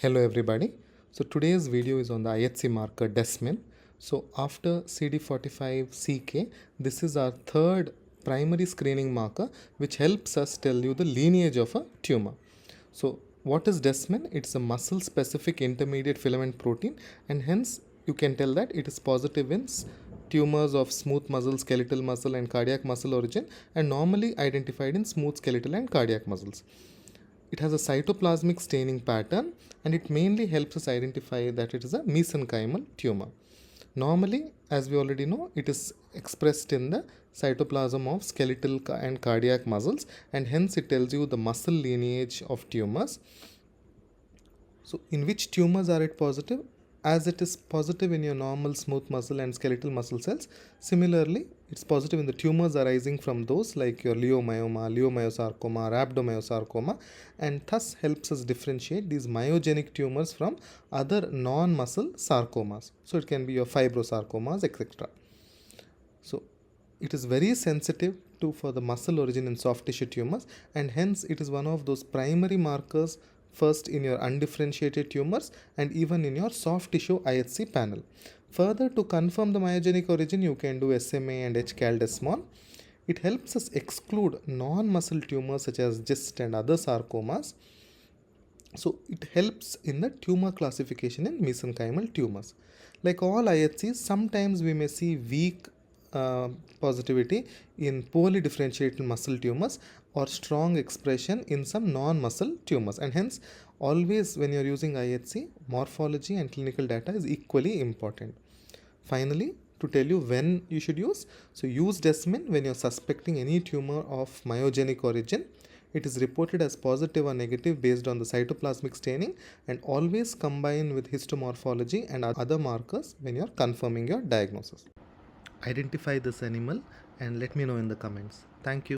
Hello everybody. So today's video is on the IHC marker Desmin. So after CD45CK, this is our third primary screening marker which helps us tell you the lineage of a tumor. So what is Desmin? It's a muscle specific intermediate filament protein, and hence you can tell that it is positive in tumors of smooth muscle, skeletal muscle and cardiac muscle origin, and normally identified in smooth skeletal and cardiac muscles. It has a cytoplasmic staining pattern, and it mainly helps us identify that it is a mesenchymal tumor. Normally, as we already know, it is expressed in the cytoplasm of skeletal and cardiac muscles, and hence it tells you the muscle lineage of tumors. So in which tumors are it positive? As it is positive in your normal smooth muscle and skeletal muscle cells, similarly it's positive in the tumors arising from those like your leiomyoma, leiomyosarcoma, rhabdomyosarcoma, and thus helps us differentiate these myogenic tumors from other non-muscle sarcomas. So it can be your fibrosarcomas, etc. So it is very sensitive for the muscle origin in soft tissue tumors, and hence it is one of those primary markers first in your undifferentiated tumors and even in your soft tissue IHC panel. Further, to confirm the myogenic origin, you can do SMA and HCAL-Desmin. It helps us exclude non-muscle tumors such as GIST and other sarcomas. So it helps in the tumor classification in mesenchymal tumors. Like all IHCs, sometimes we may see weak positivity in poorly differentiated muscle tumors or strong expression in some non-muscle tumors, and hence always when you're using IHC, morphology and clinical data is equally important. Finally, to tell you when you should use, so use Desmin when you're suspecting any tumor of myogenic origin. It is reported as positive or negative based on the cytoplasmic staining, and always combine with histomorphology and other markers when you're confirming your diagnosis. Identify this animal and let me know in the comments. Thank you.